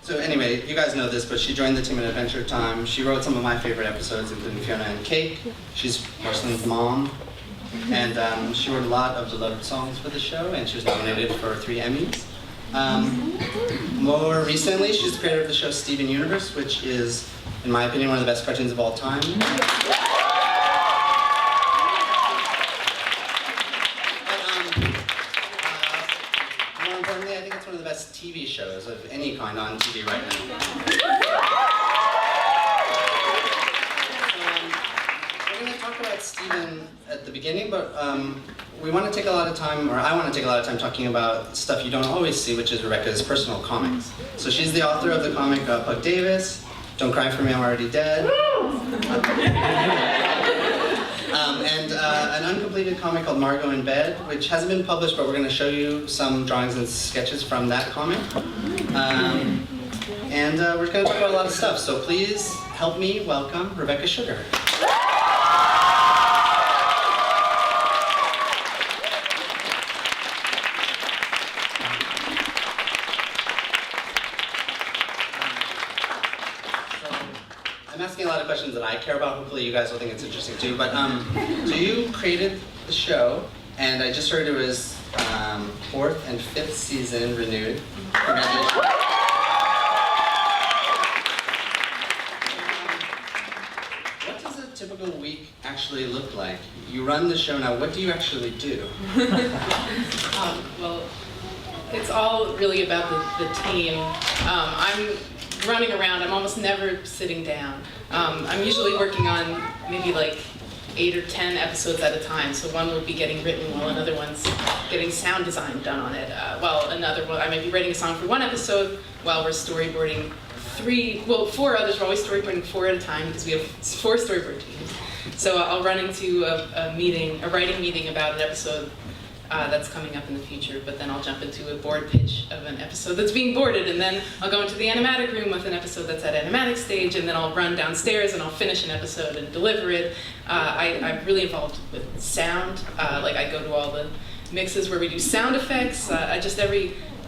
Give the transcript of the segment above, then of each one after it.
So anyway, you guys know this, but she joined the team at Adventure Time. She wrote some of my favorite episodes, including Fiona and Cake. She's Marcelin's mom. And she wrote a lot of beloved songs for the show, and she was nominated for 3 Emmys. More recently, she's the creator of the show Steven Universe, which is, in my opinion, one of the best cartoons of all time. More importantly, I think it's one of the best TV shows of any kind on TV right now. We're going to talk about Steven at the beginning, but we want to take a lot of time, or I want to take a lot of time talking about stuff you don't always see, which is Rebecca's personal comics. So she's the author of the comic Pug Davis, Don't Cry For Me, I'm Already Dead. And an uncompleted comic called Margo in Bed, which hasn't been published, but we're going to show you some drawings and sketches from that comic. And we're going to talk about a lot of stuff, so please help me welcome Rebecca Sugar. I'm asking a lot of questions that I care about. Hopefully you guys will think it's interesting too. But so you created the show, and I just heard it was 4th and 5th season renewed. Congratulations. What does a typical week actually look like? You run the show now. What do you actually do? Well, it's all really about the team. I'm running around. I'm almost never sitting down. I'm usually working on maybe like 8 or 10 episodes at a time. So one would be getting written while another one's getting sound design done on it. While another one, I might be writing a song for one episode while we're storyboarding 4 others. We're always storyboarding 4 at a time because we have 4 storyboard teams. So I'll run into a writing meeting about an episode that's coming up in the future, but then I'll jump into a board pitch of an episode that's being boarded, and then I'll go into the animatic room with an episode that's at animatic stage, and then I'll run downstairs and I'll finish an episode and deliver it. I'm really involved with sound. Like I go to all the mixes where we do sound effects.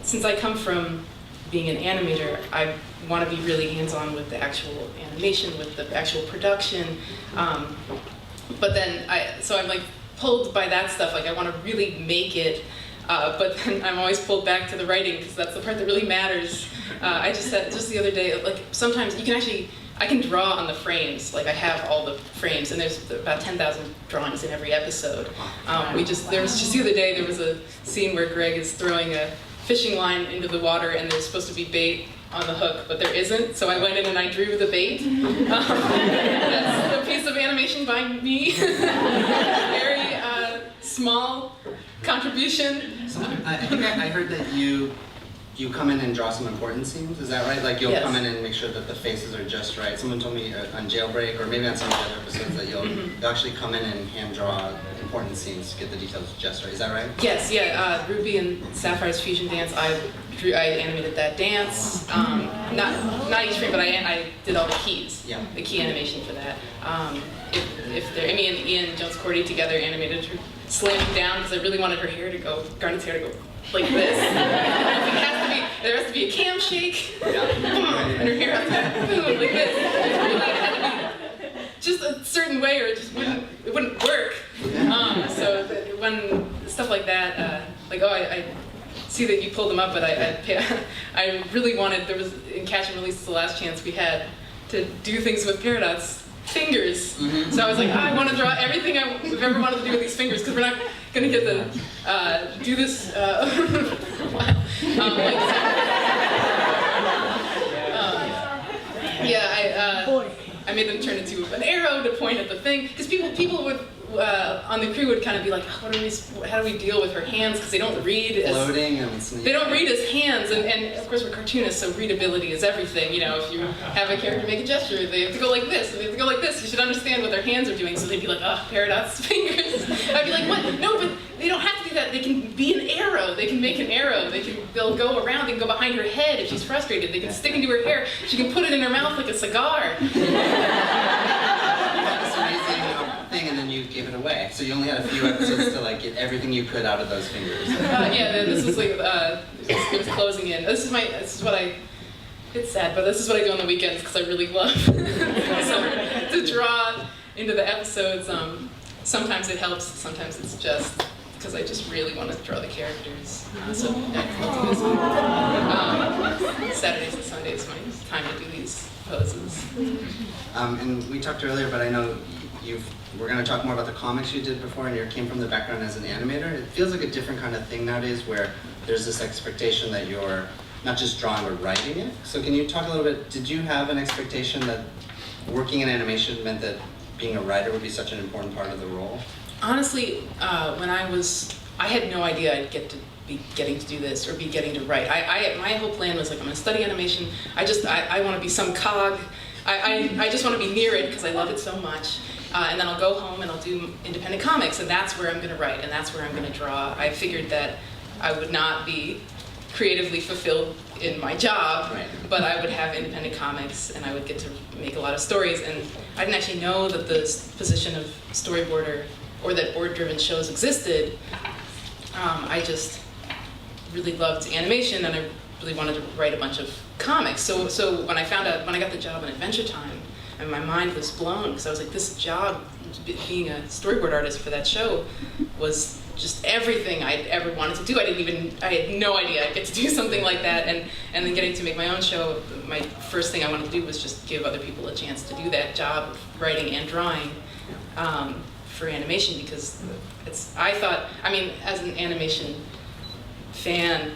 Since I come from being an animator, I want to be really hands-on with the actual animation, with the actual production. But then I'm like pulled by that stuff, like I want to really make it, but then I'm always pulled back to the writing because that's the part that really matters. I just said just the other day, like sometimes I can draw on the frames, like I have all the frames, and there's about 10,000 drawings in every episode. There was just the other day, there was a scene where Greg is throwing a fishing line into the water and there's supposed to be bait on the hook, but there isn't, so I went in and I drew the bait. That's a piece of animation by me. Very small contribution. So I think I heard that you come in and draw some important scenes, is that right? Like you'll come in and make sure that the faces are just right. Someone told me on Jailbreak, or maybe on some of the other episodes, that you'll actually come in and hand draw important scenes to get the details just right. Is that right? Yes, yeah. Ruby and Sapphire's fusion dance, I animated that dance. Not each frame, but I did all the keys. Yeah. The key animation for that. Me and Ian Jones-Cordy together animated her slamming down because I really wanted Garnet's hair to go like this. There has to be a cam shake, and her hair has to go boom, like this. It had to be just a certain way, or it wouldn't work. So when stuff like that, I see that you pulled them up, but I really wanted, in Catch and Release is the last chance we had to do things with Peridot's fingers. So I was like, I want to draw everything I've ever wanted to do with these fingers, because we're not going to get to do this. I made them turn into an arrow to point at the thing, because people would on the crew would kind of be like, how do we deal with her hands, because they don't read floating and they don't read as hands, and of course we're cartoonists, so readability is everything. You know, if you have a character make a gesture, they have to go like this, they have to go like this. You should understand what their hands are doing. So they'd be like, oh, Peridot's fingers. I'd be like, what? No, but they don't have to do that. They can be an arrow. They can make an arrow. They'll go around. They can go behind her head if she's frustrated. They can stick into her hair. She can put it in her mouth like a cigar. Thing, and then you gave it away. So you only had a few episodes to like get everything you could out of those fingers. Yeah, this was like it was closing in. This is what I It's sad, but this is what I do on the weekends because I really love to draw into the episodes. Sometimes it helps, sometimes it's just because I just really want to draw the characters. So I'll do this. Saturdays and Sundays, my time to do these poses. And we talked earlier, but I know we're going to talk more about the comics you did before, and you came from the background as an animator. It feels like a different kind of thing nowadays where there's this expectation that you're not just drawing but writing it. So can you talk a little bit, did you have an expectation that working in animation meant that being a writer would be such an important part of the role? Honestly, when I had no idea I'd be getting to do this or be getting to write. My whole plan was like, I'm gonna study animation. I want to be some cog. I just want to be near it because I love it so much. And then I'll go home and I'll do independent comics, and that's where I'm gonna write, and that's where I'm gonna draw. I figured that I would not be creatively fulfilled in my job, right, but I would have independent comics and I would get to make a lot of stories. And I didn't actually know that the position of storyboarder or that board-driven shows existed. I just really loved animation and I really wanted to write a bunch of comics. So when I got the job in Adventure Time, and my mind was blown because I was like, this job, being a storyboard artist for that show, was just everything I'd ever wanted to do. I had no idea I'd get to do something like that, and then getting to make my own show, my first thing I wanted to do was just give other people a chance to do that job of writing and drawing for animation, because I thought, as an animation fan,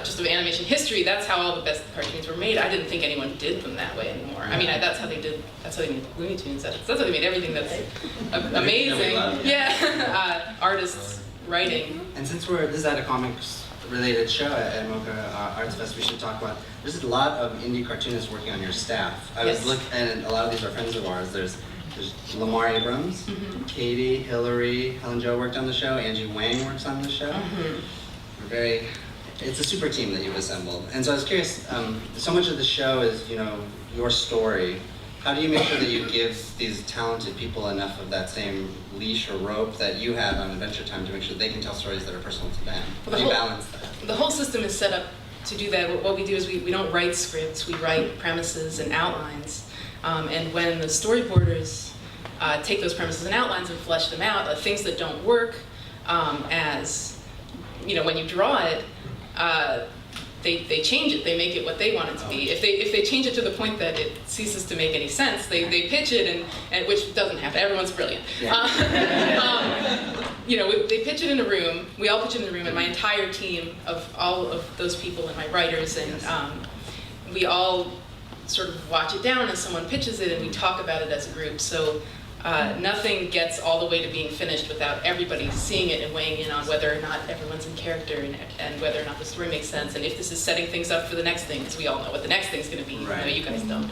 just of animation history, that's how all the best cartoons were made. I didn't think anyone did them that way anymore. That's how they made Looney Tunes. That's how they made everything that's amazing. Yeah, artists writing. And since this is at a comics related show at MoCCa Arts Fest, we should talk about, there's a lot of indie cartoonists working on your staff. I was looking, and a lot of these are friends of ours. There's Lamar Abrams, Katie, Hillary, Helen Jo worked on the show, Angie Wang works on the show. It's a super team that you've assembled. And so I was curious, so much of the show is, your story. How do you make sure that you give these talented people enough of that same leash or rope that you have on Adventure Time to make sure they can tell stories that are personal to them? How do you balance that? The whole system is set up to do that. What we do is we don't write scripts, we write premises and outlines. And when the storyboarders take those premises and outlines and flesh them out, things that don't work when you draw it, they change it. They make it what they want it to be. If they change it to the point that it ceases to make any sense, they pitch it, and which doesn't happen. Everyone's brilliant. Yeah. They pitch it in a room. We all pitch it in a room, and my entire team of all of those people and my writers, and we all sort of watch it down as someone pitches it, and we talk about it as a group. So nothing gets all the way to being finished without everybody seeing it and weighing in on whether or not everyone's in character and whether or not the story makes sense, and if this is setting things up for the next thing, because we all know what the next thing's going to be. Right. You guys don't.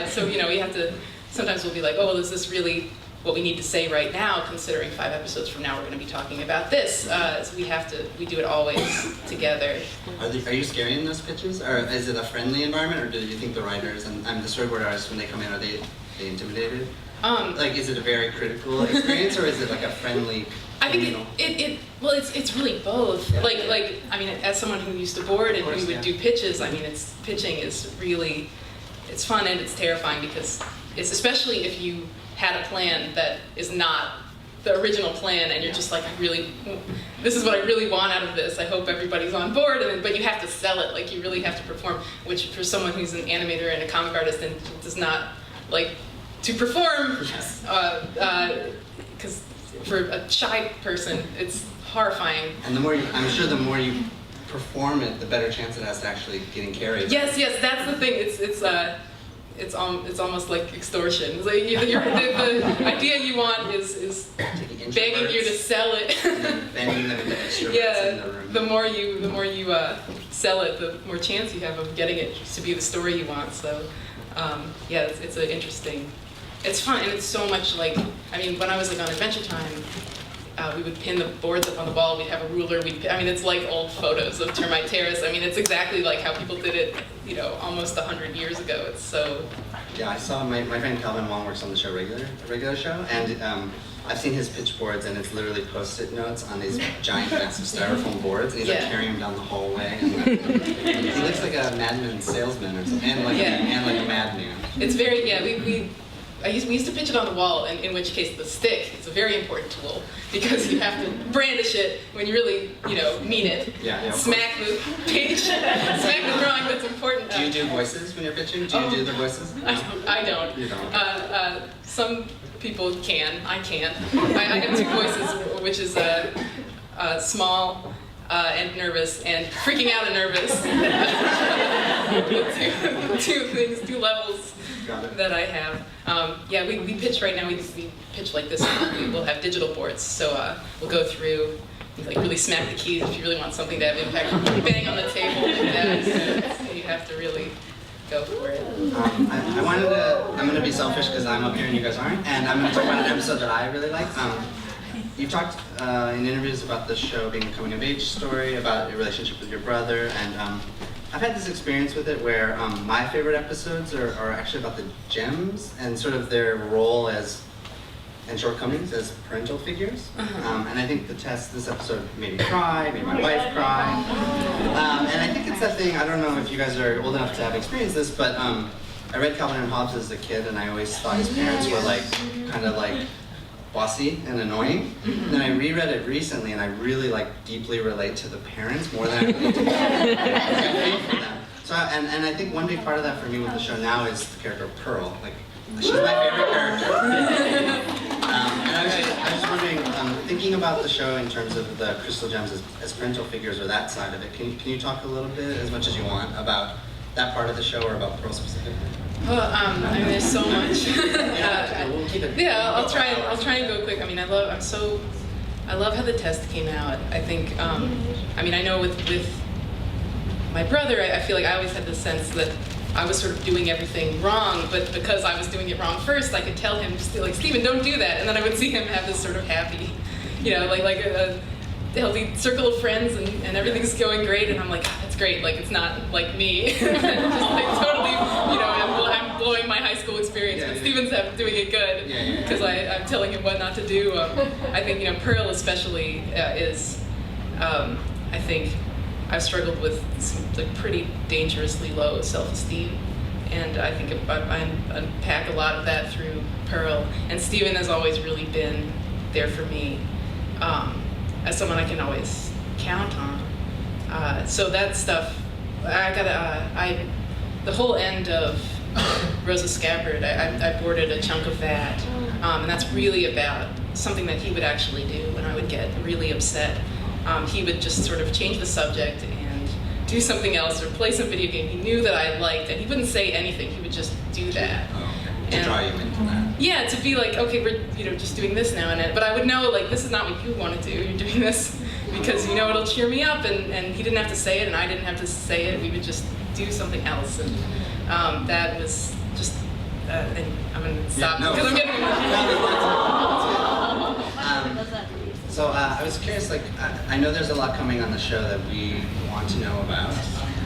So we have to, sometimes we'll be like, oh, well, is this really what we need to say right now, considering 5 episodes from now we're going to be talking about this. So we do it always together. Are you scary in those pitches? Or is it a friendly environment, or do you think the writers and the storyboard artists, when they come in, are they intimidated? Is it a very critical experience, or is it like a friendly? I think it's really both. Yeah. As someone who used to board and who would do pitches, pitching is really, it's fun and it's terrifying, because it's, especially if you had a plan that is not the original plan, and you're just like, this is what I really want out of this. I hope everybody's on board, but you have to sell it. Like, you really have to perform, which for someone who's an animator and a comic artist and does not like to perform, because for a shy person, it's horrifying. And I'm sure the more you perform it, the better chance it has to actually getting carried. Yes, that's the thing. It's almost like extortion. It's like the idea you want is begging you to sell it. Bending them into extroverts in the room. The more you sell it, the more chance you have of getting it to be the story you want. So it's an interesting. It's fun, and it's so much like, when I was on Adventure Time, we would pin the boards up on the wall. We'd have a ruler. I mean, it's like old photos of Termite Terrace. I mean, it's exactly like how people did it, you know, almost 100 years ago. It's so. Yeah, I saw my friend Calvin Wong works on the show regular show, and I've seen his pitch boards, and it's literally Post-it notes on these giant bits of styrofoam boards, and he's like carrying them down the hallway. And he looks like a madman salesman or something, and like a madman. It's very we used to pitch it on the wall, and in which case the stick is a very important tool because you have to brandish it when you really, you know, mean it. Yeah, smack the page, smack the drawing that's important. Do you do voices when you're pitching? Do you do the voices? I don't. You don't. Some people can. I can't. I have two voices, which is small and nervous, and freaking out and nervous. two levels that I have. Yeah, we pitch right now. We pitch like this. We'll have digital boards, so we'll go through, like really smack the keys if you really want something to have impact. Bang on the table. So you have to really go for it. I'm going to be selfish because I'm up here and you guys aren't, and I'm going to talk about an episode that I really like. You've talked in interviews about the show being a coming-of-age story, about your relationship with your brother, and I've had this experience with it where my favorite episodes are actually about the gems and sort of their role as and shortcomings as parental figures. And I think this episode made me cry, made my wife cry. And I think it's that thing, I don't know if you guys are old enough to have experienced this, but I read Calvin and Hobbes as a kid, and I always thought his parents were like, kind of like bossy and annoying. And then I reread it recently, and I really like deeply relate to the parents more than I relate to them. So, and I think one big part of that for me with the show now is the character of Pearl. Like, she's my favorite character. And I was just wondering, thinking about the show in terms of the crystal gems as parental figures or that side of it, can you talk a little bit, as much as you want, about that part of the show or about Pearl specifically? Well, I mean, there's so much. We'll keep it. Yeah, I'll try and go quick. I mean, I love how the test came out. I think, I mean, I know with my brother, I feel like I always had the sense that I was sort of doing everything wrong, but because I was doing it wrong first, I could tell him, like, Steven, don't do that. And then I would see him have this sort of happy, you know, like a healthy circle of friends, and everything's going great, and I'm like, oh, that's great, like, it's not like me. Just like totally, you know, I'm blowing my high school experience, but Steven's doing it good, because I'm telling him what not to do. I think, you know, Pearl especially is, I think, I've struggled with some, like, pretty dangerously low self-esteem, and I think I unpack a lot of that through Pearl. And Steven has always really been there for me, as someone I can always count on. So that stuff, the whole end of Rosa Scabbard, I boarded a chunk of that, and that's really about something that he would actually do when I would get really upset. He would just sort of change the subject and do something else or play some video game he knew that I liked, and he wouldn't say anything, he would just do that. To draw you into that. Yeah, to be like, okay, we're, you know, just doing this now and then, but I would know, like, this is not what you want to do, you're doing this because you know it'll cheer me up, and he didn't have to say it and I didn't have to say it, we would just do something else, and that was just, and I'm going to stop because I'm getting So I was curious, like, I know there's a lot coming on the show that we want to know about,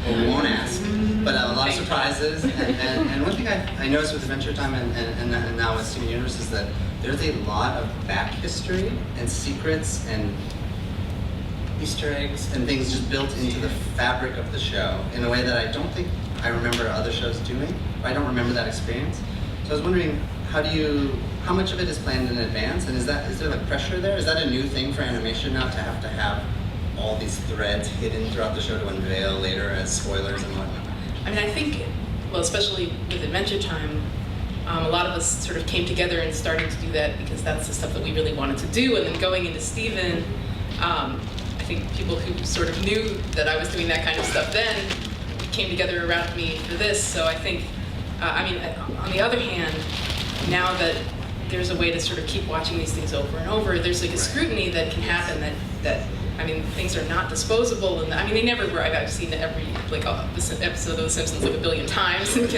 or we won't ask, but a lot of surprises, and one thing I noticed with Adventure Time and now with Steven Universe is that there's a lot of back history and secrets and Easter eggs and things just built into the fabric of the show in a way that I don't think I remember other shows doing, or I don't remember that experience. So I was wondering, how much of it is planned in advance, and is there like pressure there? Is that a new thing for animation now, to have all these threads hidden throughout the show to unveil later as spoilers and whatnot? I mean, I think, well, especially with Adventure Time, a lot of us sort of came together and started to do that because that's the stuff that we really wanted to do, and then going into Steven, I think people who sort of knew that I was doing that kind of stuff then came together around me for this, so I think, I mean, on the other hand, now that there's a way to sort of keep watching these things over and over, there's like a scrutiny that can happen that I mean, things are not disposable, and I mean, they never were. I've seen every, like, episode of The Simpsons like a billion times and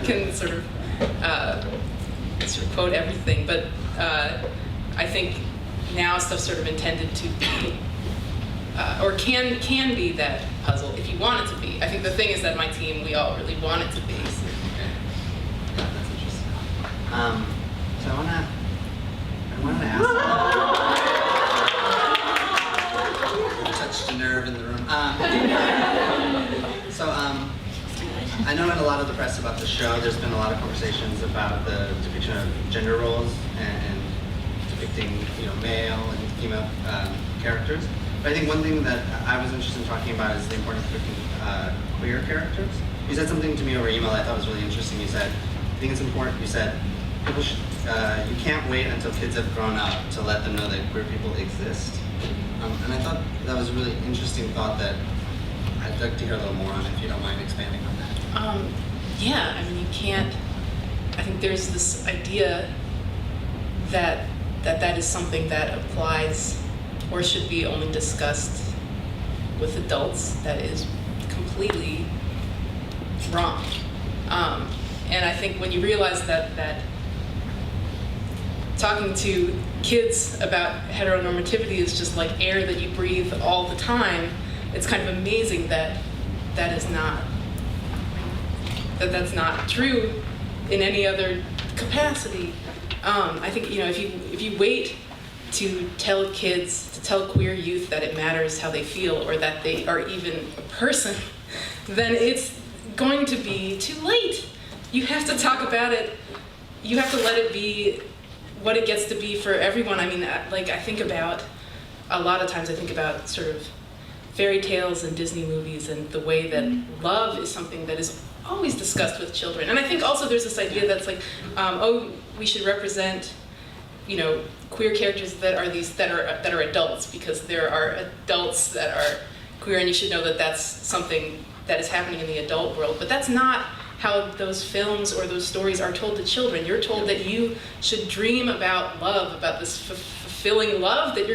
can sort of quote everything, but I think now stuff's sort of intended to be, or can be that puzzle if you want it to be. I think the thing is that my team, we all really want it to be. So. Yeah, that's interesting. So I wanted to ask. Touched a nerve in the room. I know in a lot of the press about the show, there's been a lot of conversations about the depiction of gender roles and depicting, male and female characters. But I think one thing that I was interested in talking about is the importance of depicting queer characters. You said something to me over email I thought was really interesting. You said, I think it's important. You said, people should, you can't wait until kids have grown up to let them know that queer people exist. And I thought that was a really interesting thought that I'd like to hear a little more on, if you don't mind expanding on that. Yeah, I mean, you can't, I think there's this idea that is something that applies or should be only discussed with adults. That is completely wrong. And I think when you realize that talking to kids about heteronormativity is just like air that you breathe all the time, it's kind of amazing that's not true in any other capacity. I think if you wait to tell queer youth that it matters how they feel or that they are even a person, then it's going to be too late. You have to talk about it. You have to let it be what it gets to be for everyone. I mean, a lot of times I think about sort of fairy tales and Disney movies and the way that love is something that is always discussed with children. And I think also there's this idea that's like, we should represent, queer characters that are adults, because there are adults that are queer, and you should know that that's something that is happening in the adult world. But that's not how those films or those stories are told to children. You're told that you should dream about love, about this fulfilling love that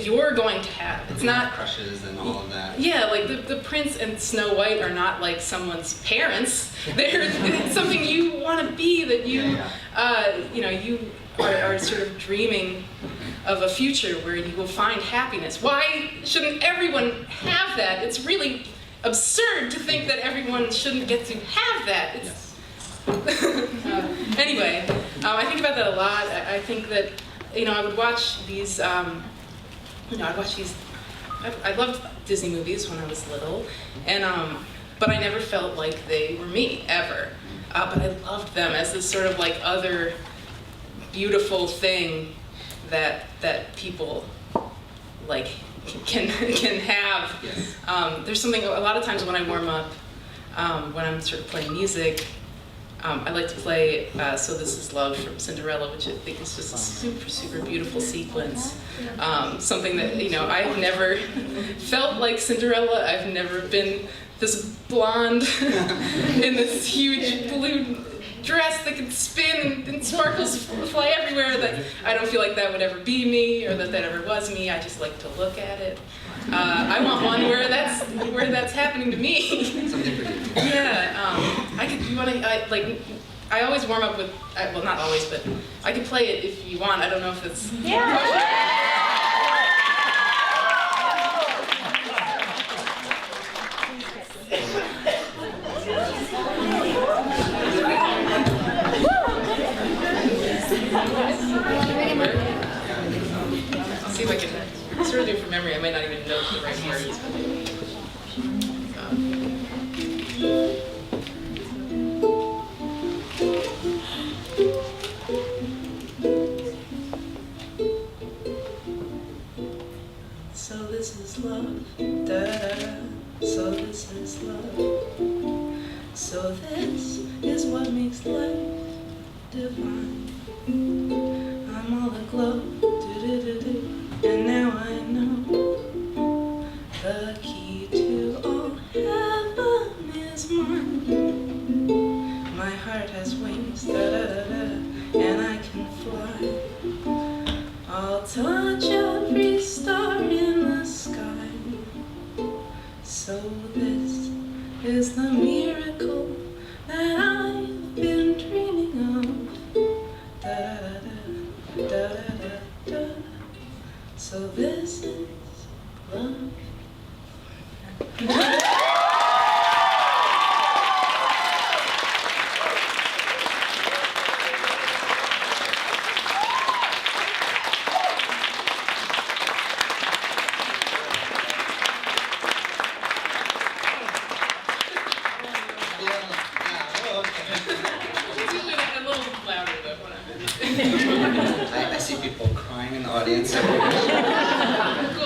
you're going to have. It's not crushes and all of that. Yeah, like the Prince and Snow White are not like someone's parents. It's something you want to be, that you are sort of dreaming of a future where you will find happiness. Why shouldn't everyone have that? It's really absurd to think that everyone shouldn't get to have that. Anyway, I think about that a lot. I think that, I would watch these, I loved Disney movies when I was little, and but I never felt like they were me, ever. But I loved them as this sort of like other beautiful thing that people like can have. Yes. There's something, a lot of times when I warm up, when I'm sort of playing music, I like to play So This Is Love from Cinderella, which I think is just a super, super beautiful sequence. Something that, I've never felt like Cinderella. I've never been this blonde in this huge blue dress that can spin and sparkles fly everywhere. That I don't feel like that would ever be me, or that ever was me. I just like to look at it. I want one where that's happening to me. Something for you. Yeah, I always warm up with, well, not always, but I can play it if you want. I don't know if it's... I'll see if I can sort of do it from memory. I might not even know the right words. So this is love, da-da-da. So this is love. So this is what makes life divine. I'm all aglow, do-do-do-do. And now I know the key to all heaven is mine. My heart has wings, da-da-da-da, and I can fly. I'll touch every star in the sky. So this is the miracle that I've been dreaming of. Da-da-da, da-da-da-da. I see people crying in the audience. Cool,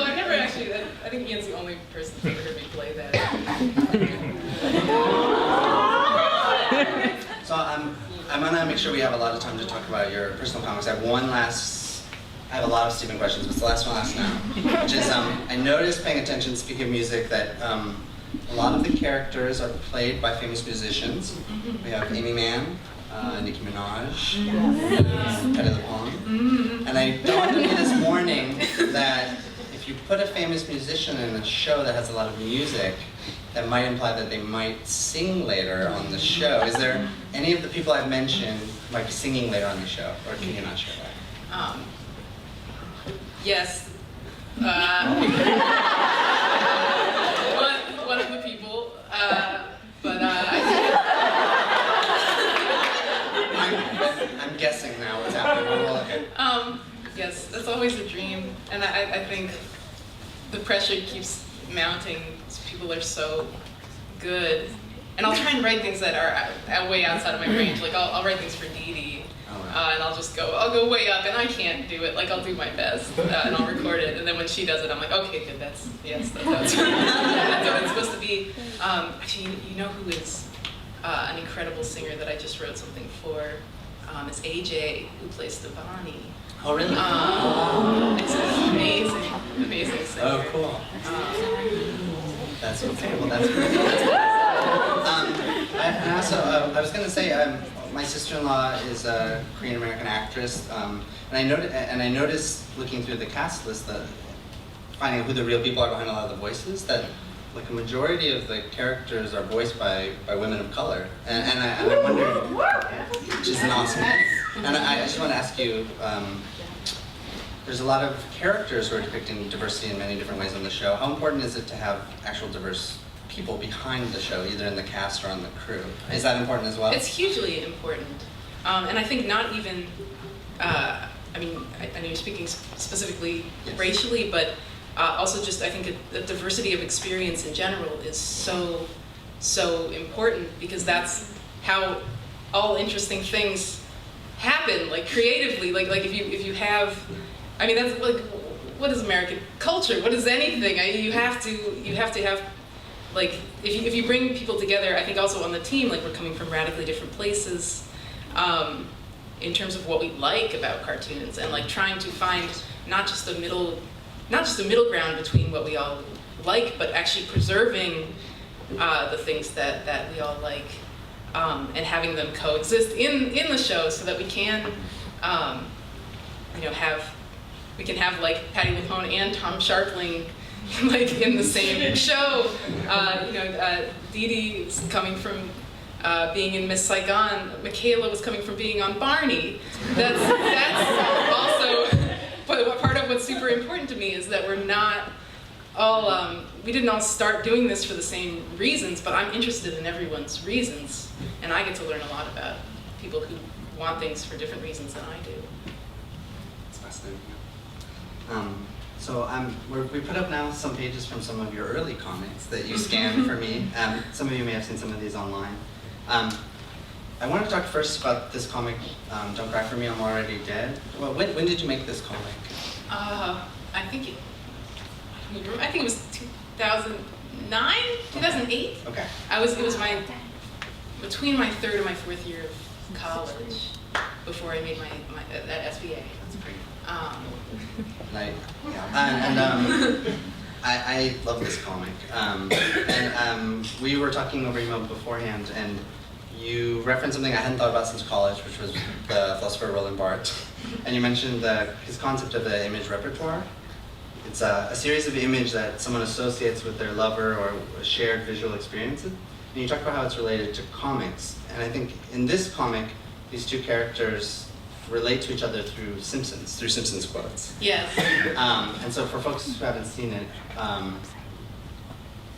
I never actually, I think Ian's the only person who's ever heard me play that. So I'm gonna make sure we have a lot of time to talk about your personal comics. I have a lot of Stephen questions, but it's the last one I'll ask now. Which is, I noticed, paying attention, speaking of music, that a lot of the characters are played by famous musicians. We have Amy Mann, Nicki Minaj, Petty the Palm. And I dawned on me this morning that if you put a famous musician in a show that has a lot of music, that might imply that they might sing later on the show. Is there any of the people I've mentioned might be singing later on the show, or can you not share that? Yes. One of the people, but I'm guessing now what's happening. Well, okay. Yes, that's always a dream, and I think the pressure keeps mounting. People are so good, and I'll try and write things that are way outside of my range. Like I'll write things for Dee Dee. And I'll go way up, and I can't do it. Like I'll do my best, and I'll record it, and then when she does it, I'm like, okay, good, that's that's what it's supposed to be. Actually, you know who is an incredible singer that I just wrote something for? Is AJ, who plays Stefani. Oh, really? It's an amazing singer. Oh, cool. That's okay. Well, that's pretty cool. And also, I was going to say, my sister-in-law is a Korean-American actress, and I noticed looking through the cast list, finding who the real people are behind a lot of the voices, that like a majority of the characters are voiced by women of color, and I wonder, which is an awesome thing. And I just want to ask you, there's a lot of characters who are depicting diversity in many different ways on the show. How important is it to have actual diverse people behind the show, either in the cast or on the crew? Is that important as well? It's hugely important. And I think not even, I know you're speaking specifically racially, but also just I think the diversity of experience in general is so important, because that's how all interesting things happen, like creatively. Like if you have, that's like, what is American culture? What is anything? You have to have, like, if you bring people together, I think also on the team, like we're coming from radically different places in terms of what we like about cartoons, and like trying to find not just the middle ground between what we all like, but actually preserving the things that we all like, and having them coexist in the show, so that we can have like Patti LuPone and Tom Sharpling like in the same show. Dee Dee was coming from being in Miss Saigon. Michaela was coming from being on Barney. That's also part of what's super important to me, is that we're not all, we didn't all start doing this for the same reasons, but I'm interested in everyone's reasons, and I get to learn a lot about people who want things for different reasons than I do. That's fascinating. So we put up now some pages from some of your early comics that you scanned for me. Some of you may have seen some of these online. I want to talk first about this comic, Don't Cry For Me, I'm Already Dead. Well, when did you make this comic? I think it was 2009, 2008. Okay. It was between my third and my fourth year of college before I made my that SVA. That's great. I love this comic. We were talking over email beforehand, and you referenced something I hadn't thought about since college, which was the philosopher Roland Barthes. And you mentioned his concept of the image repertoire. It's a series of images that someone associates with their lover or shared visual experiences. And you talk about how it's related to comics. And I think in this comic, these two characters relate to each other through Simpsons quotes. Yes. And so for folks who haven't seen it,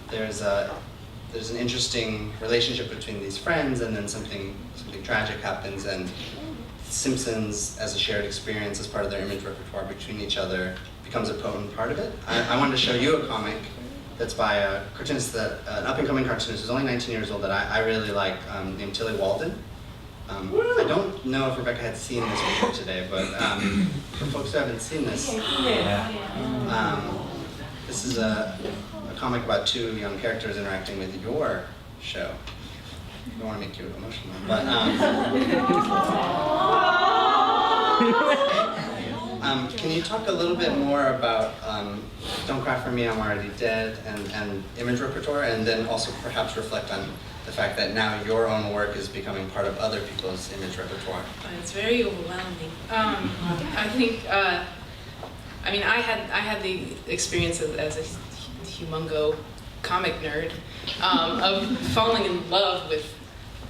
there's an interesting relationship between these friends, and then something tragic happens, and Simpsons as a shared experience, as part of their image repertoire between each other, becomes a potent part of it. I wanted to show you a comic that's by a cartoonist, an up-and-coming cartoonist who's only 19 years old, that I really like, named Tilly Walden. I don't know if Rebecca had seen this before today, but for folks who haven't seen this, this is a comic about two young characters interacting with your show. I don't want to make you emotional, but can you talk a little bit more about Don't Cry For Me, I'm Already Dead, and image repertoire, and then also perhaps reflect on the fact that now your own work is becoming part of other people's image repertoire? It's very overwhelming. I think, I mean, I had the experience as a humongo comic nerd of falling in love with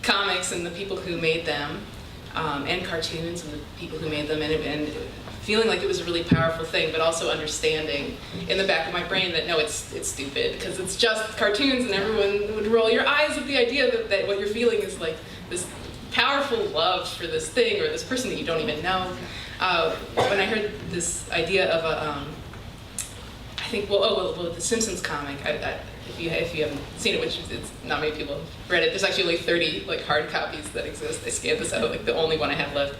comics and the people who made them, and cartoons and the people who made them, and feeling like it was a really powerful thing, but also understanding in the back of my brain that no, it's stupid, because it's just cartoons, and everyone would roll your eyes at the idea that what you're feeling is like this powerful love for this thing or this person that you don't even know. When I heard this idea of a, I think, well, the Simpsons comic, if you haven't seen it, which it's not many people have read it, there's actually only 30 like hard copies that exist. I scanned this out, like the only one I have left.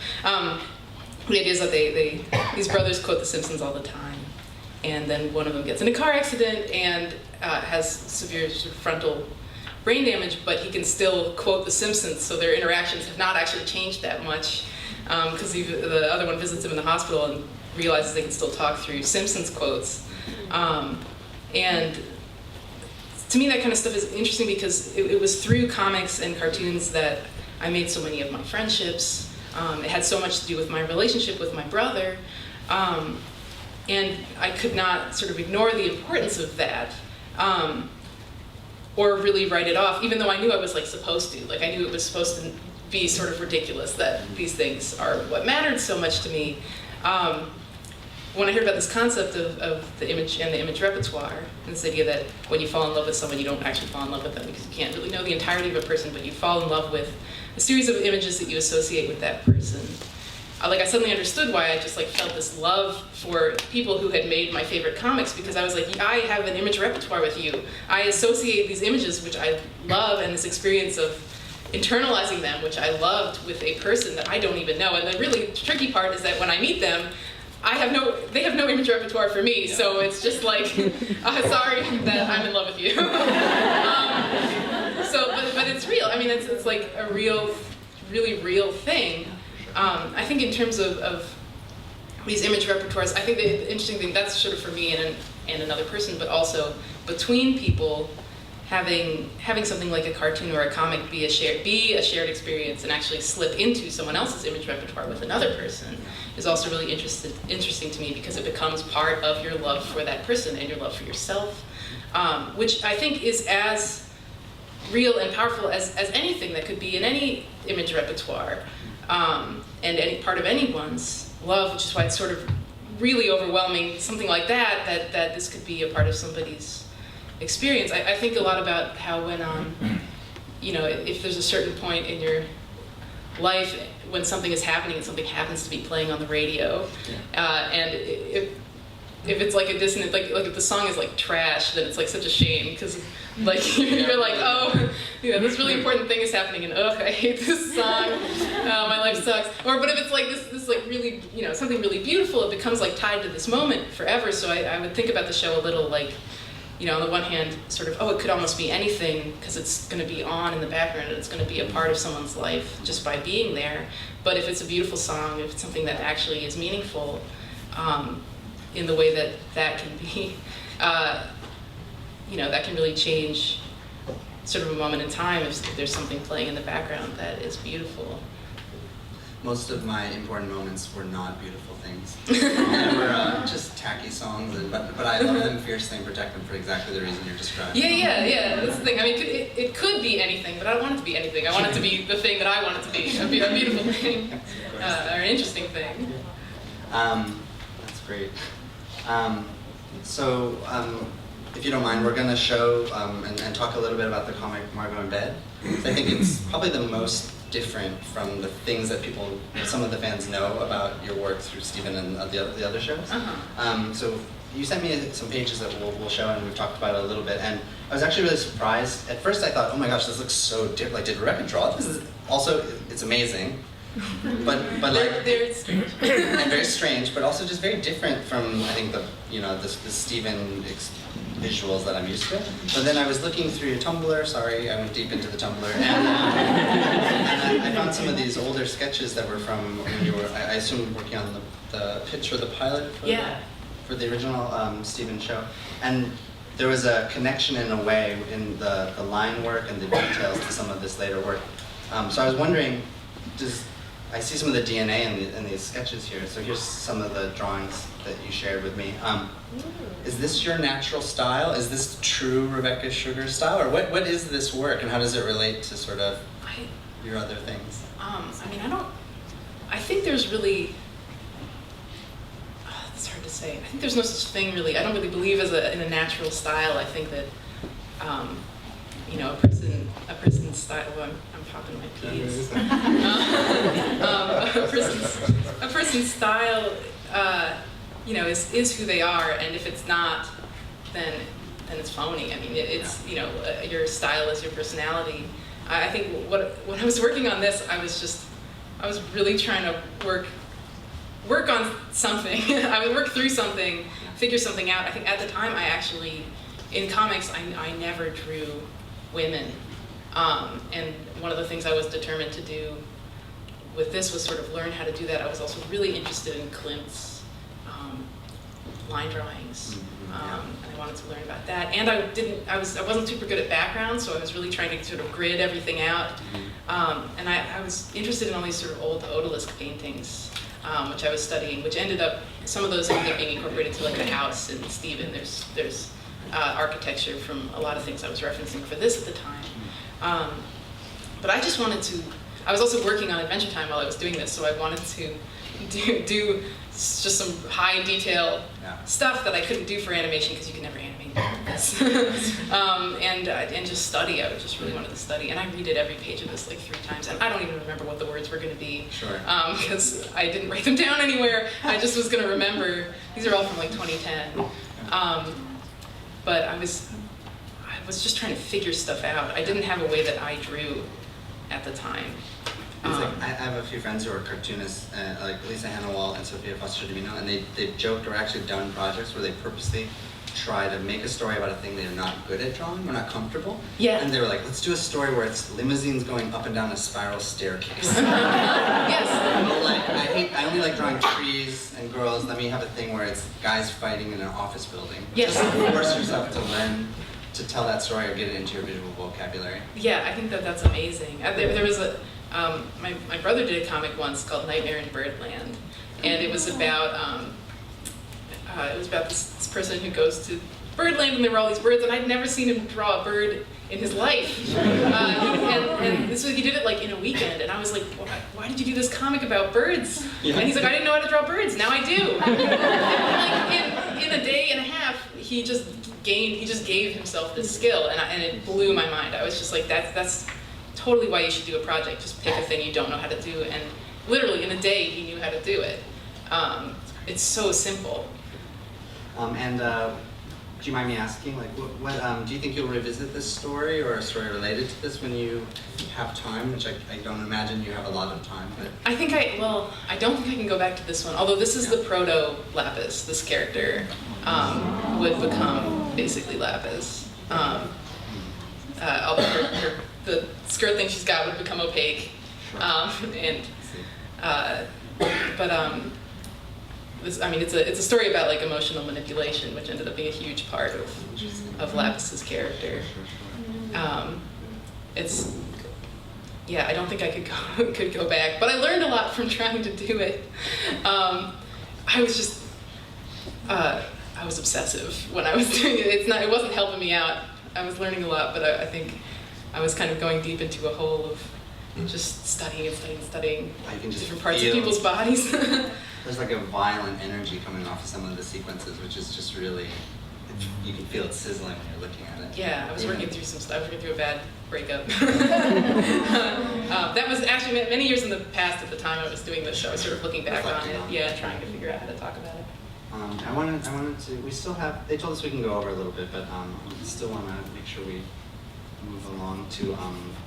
The idea is that these brothers quote The Simpsons all the time, and then one of them gets in a car accident and has severe sort of frontal brain damage, but he can still quote The Simpsons, so their interactions have not actually changed that much, because the other one visits him in the hospital and realizes they can still talk through Simpsons quotes. And to me, that kind of stuff is interesting because it was through comics and cartoons that I made so many of my friendships. It had so much to do with my relationship with my brother, and I could not sort of ignore the importance of that, or really write it off, even though I knew I was like supposed to. Like I knew it was supposed to be sort of ridiculous that these things are what mattered so much to me. When I heard about this concept of the image and the image repertoire, and this idea that when you fall in love with someone, you don't actually fall in love with them because you can't really know the entirety of a person, but you fall in love with a series of images that you associate with that person. Like I suddenly understood why I just like felt this love for people who had made my favorite comics, because I was like, I have an image repertoire with you. I associate these images, which I love, and this experience of internalizing them, which I loved, with a person that I don't even know. And the really tricky part is that when I meet them, they have no image repertoire for me, so it's just like, sorry that I'm in love with you. But it's real. I mean, it's like a real, really real thing. I think in terms of these image repertoires, I think the interesting thing, that's sort of for me and another person, but also between people, having something like a cartoon or a comic be a shared experience and actually slip into someone else's image repertoire with another person is also really interesting to me, because it becomes part of your love for that person and your love for yourself, which I think is as real and powerful as anything that could be in any image repertoire, and any part of anyone's love, which is why it's sort of really overwhelming, something like that this could be a part of somebody's experience. I think a lot about how when, you know, if there's a certain point in your life when something is happening and something happens to be playing on the radio, and if it's like a dissonant, like if the song is like trash, then it's like such a shame, because like you're like, oh, you know, this really important thing is happening, and ugh, I hate this song, my life sucks. But if it's like this like really, you know, something really beautiful, it becomes like tied to this moment forever. So I would think about the show a little like, you know, on the one hand, sort of, oh, it could almost be anything because it's going to be on in the background and it's going to be a part of someone's life just by being there. But if it's a beautiful song, if it's something that actually is meaningful, in the way that can be, you know, that can really change sort of a moment in time if there's something playing in the background that is beautiful. Most of my important moments were not beautiful things. They were just tacky songs, but I love them fiercely and protect them for exactly the reason you're describing. Yeah. That's the thing. I mean, it could be anything, but I don't want it to be anything. I want it to be the thing that I want it to be, a beautiful thing, or an interesting thing. That's great. So, if you don't mind, we're going to show and talk a little bit about the comic Margo in Bed. I think it's probably the most different from the things that some of the fans know about your work through Stephen and the other shows. So you sent me some pages that we'll show, and we've talked about it a little bit. And I was actually really surprised. At first I thought, oh my gosh, this looks so different. Like, did Rebecca draw this? Also, it's amazing. But like, they're strange. and very strange, but also just very different from, I think, the Steven visuals that I'm used to. But then I was looking through your Tumblr, sorry, I went deep into the Tumblr, and I found some of these older sketches that were from when you were, I assume, working on the pitch or the pilot for the original Steven show. And there was a connection in a way in the line work and the details to some of this later work. So I was wondering, I see some of the DNA in these sketches here. So here's some of the drawings that you shared with me. Is this your natural style? Is this true Rebecca Sugar style? Or what is this work and how does it relate to sort of your other things? I mean, I think there's really, it's hard to say. I think there's no such thing really. I don't really believe in a natural style. I think that, a person's style, well, I'm popping my peas. A person's style, is who they are, and if it's not, then it's phony. I mean, it's, your style is your personality. I think when I was working on this, I was really trying to work on something. I would work through something, figure something out. I think at the time in comics, I never drew women. And one of the things I was determined to do with this was sort of learn how to do that. I was also really interested in Klimt's line drawings. And I wanted to learn about that. And I wasn't super good at background, so I was really trying to sort of grid everything out. And I was interested in all these sort of old odalisque paintings, which I was studying, which some of those ended up being incorporated to like the house in Steven. There's architecture from a lot of things I was referencing for this at the time. But I just wanted to, I was also working on Adventure Time while I was doing this, so I wanted to do just some high detail stuff that I couldn't do for animation because you can never animate this. And just study. I just really wanted to study, and I redid every page of this like 3 times, and I don't even remember what the words were going to be because I didn't write them down anywhere. I just was going to remember. These are all from like 2010, but I was just trying to figure stuff out. I didn't have a way that I drew at the time. I have a few friends who are cartoonists, like Lisa Hannawalt and Sophia Foster-Divino, and they've joked or actually done projects where they purposely try to make a story about a thing they're not good at drawing or not comfortable. Yeah. And they were like, let's do a story where it's limousines going up and down a spiral staircase. Yes. But like, I only like drawing trees and girls. Let me have a thing where it's guys fighting in an office building. Yes. Just force yourself to learn to tell that story or get it into your visual vocabulary. Yeah, I think that's amazing. There was my brother did a comic once called Nightmare in Birdland, and it was about this person who goes to Birdland and there were all these birds, and I'd never seen him draw a bird in his life. And he did it like in a weekend, and I was like, why did you do this comic about birds? Yeah. And he's like, I didn't know how to draw birds, now I do. And like in a day and a half, he just gave himself this skill, and it blew my mind. I was just like, that's totally why you should do a project. Just pick a thing you don't know how to do, and literally in a day he knew how to do it. It's so simple. Do you mind me asking, like, what do you think you'll revisit this story or a story related to this when you have time? Which I don't imagine you have a lot of time. But I don't think I can go back to this one. Although this is the proto Lapis. This character would become basically Lapis. The skirt thing she's got would become opaque, it's a story about like emotional manipulation, which ended up being a huge part of Lapis's character. I don't think I could go back, but I learned a lot from trying to do it. I was obsessive when I was doing it. It wasn't helping me out. I was learning a lot, but I think I was kind of going deep into a hole of just studying different parts of people's bodies. There's like a violent energy coming off of some of the sequences, which is just really, you can feel it sizzling when you're looking at it. Yeah, I was working through some stuff. I was working through a bad breakup. That was actually many years in the past at the time I was doing this show. I was sort of looking back on it, trying to figure out how to talk about it. I wanted to, we still have, they told us we can go over a little bit, but I still want to make sure we move along to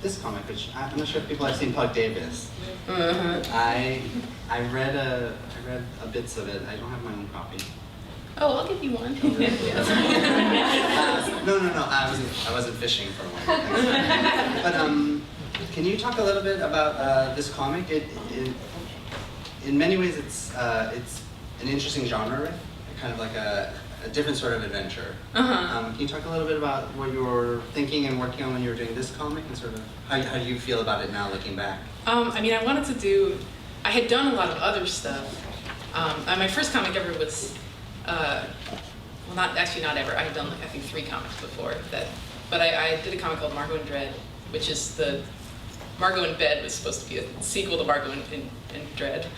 this comic, which I'm not sure if people have seen Pug Davis. I read a bits of it. I don't have my own copy. Oh, I'll give you one. No, I wasn't fishing for one. But can you talk a little bit about this comic? In many ways, it's an interesting genre, right? Kind of like a different sort of adventure. Can you talk a little bit about what you were thinking and working on when you were doing this comic, and sort of how do you feel about it now, looking back? I mean, I wanted to do. I had done a lot of other stuff. My first comic ever was. Well, not ever. I had done, I think, 3 comics before that. But I did a comic called Margo and Dread, which is the Margo in Bed was supposed to be a sequel to Margo in Dread,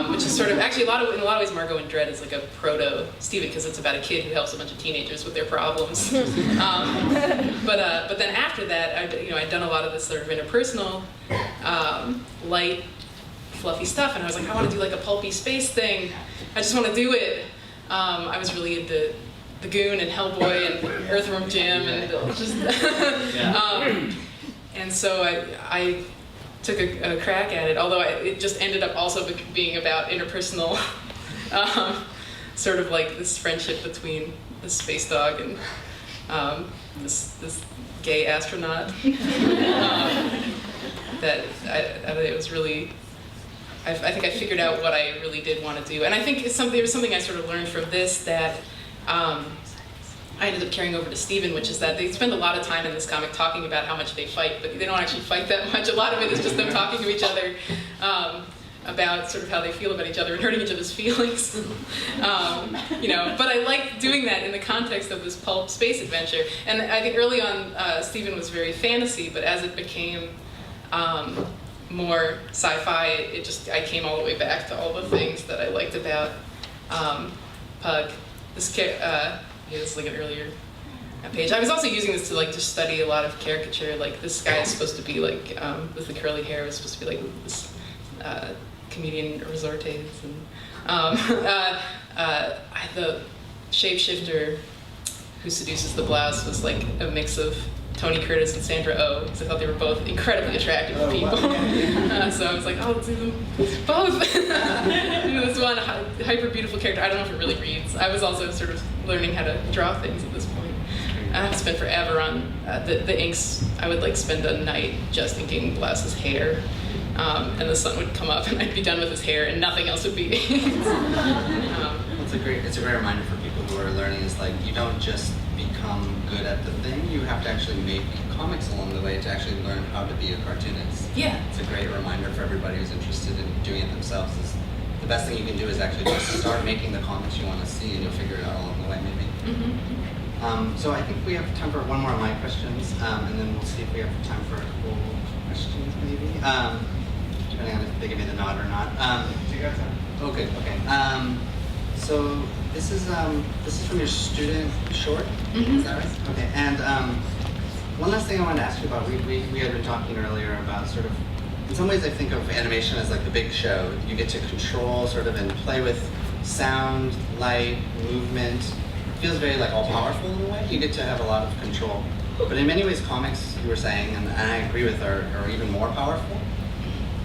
which is sort of actually in a lot of ways Margo in Dread is like a proto Steven, because it's about a kid who helps a bunch of teenagers with their problems. But then after that, I'd done a lot of this sort of interpersonal, light, fluffy stuff, and I was like, I want to do like a pulpy space thing. I just want to do it. I was really into The Goon and Hellboy and Earthworm Jim and just and so I took a crack at it, although it just ended up also being about interpersonal, sort of like this friendship between this space dog and this gay astronaut. That it was really. I think I figured out what I really did want to do, and I think there was something I sort of learned from this that I ended up carrying over to Steven, which is that they spend a lot of time in this comic talking about how much they fight, but they don't actually fight that much. A lot of it is just them talking to each other about sort of how they feel about each other and hurting each other's feelings. But I like doing that in the context of this pulp space adventure. And I think early on, Steven was very fantasy, but as it became more sci-fi, I came all the way back to all the things that I liked about Pug. This is like an earlier page. I was also using this to like just study a lot of caricature. Like this guy is supposed to be like with the curly hair was supposed to be like this comedian Resortes, and the shapeshifter who seduces the blouse was like a mix of Tony Curtis and Sandra Oh, because I thought they were both incredibly attractive people. So I was like, I'll do them both. This one hyper beautiful character. I don't know if it really reads. I was also sort of learning how to draw things at this point. I spent forever on the inks. I would like spend a night just inking Blouse's hair, and the sun would come up, and I'd be done with his hair, and nothing else would be. It's a great reminder for people who are learning. Is like you don't just become good at the thing. You have to actually make comics along the way to actually learn how to be a cartoonist. Yeah. It's a great reminder for everybody who's interested in doing it themselves. The best thing you can do is actually just start making the comics you want to see, and you'll figure it out along the way, maybe. So I think we have time for one more of my questions, and then we'll see if we have time for a couple questions, maybe. Depending on if they give me the nod or not. You got time. Oh, good. Okay. So this is from your student short. Is that right? Okay. And one last thing I wanted to ask you about. We had been talking earlier about sort of. In some ways, I think of animation as like the big show. You get to control sort of and play with sound, light, movement. It feels very like all powerful in a way. You get to have a lot of control. But in many ways, comics, you were saying, and I agree with, are even more powerful.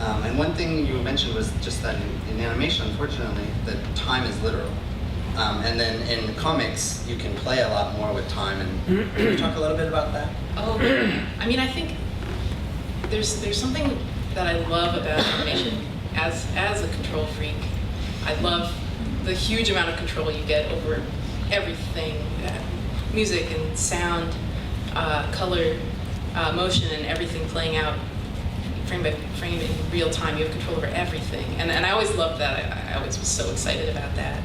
And one thing you mentioned was just that in animation, unfortunately, that time is literal. And then in comics, you can play a lot more with time. And can you talk a little bit about that? Oh, I mean, I think there's something that I love about animation as a control freak. I love the huge amount of control you get over everything, music and sound, color, motion, and everything playing out frame by frame in real time. You have control over everything, and I always loved that. I always was so excited about that.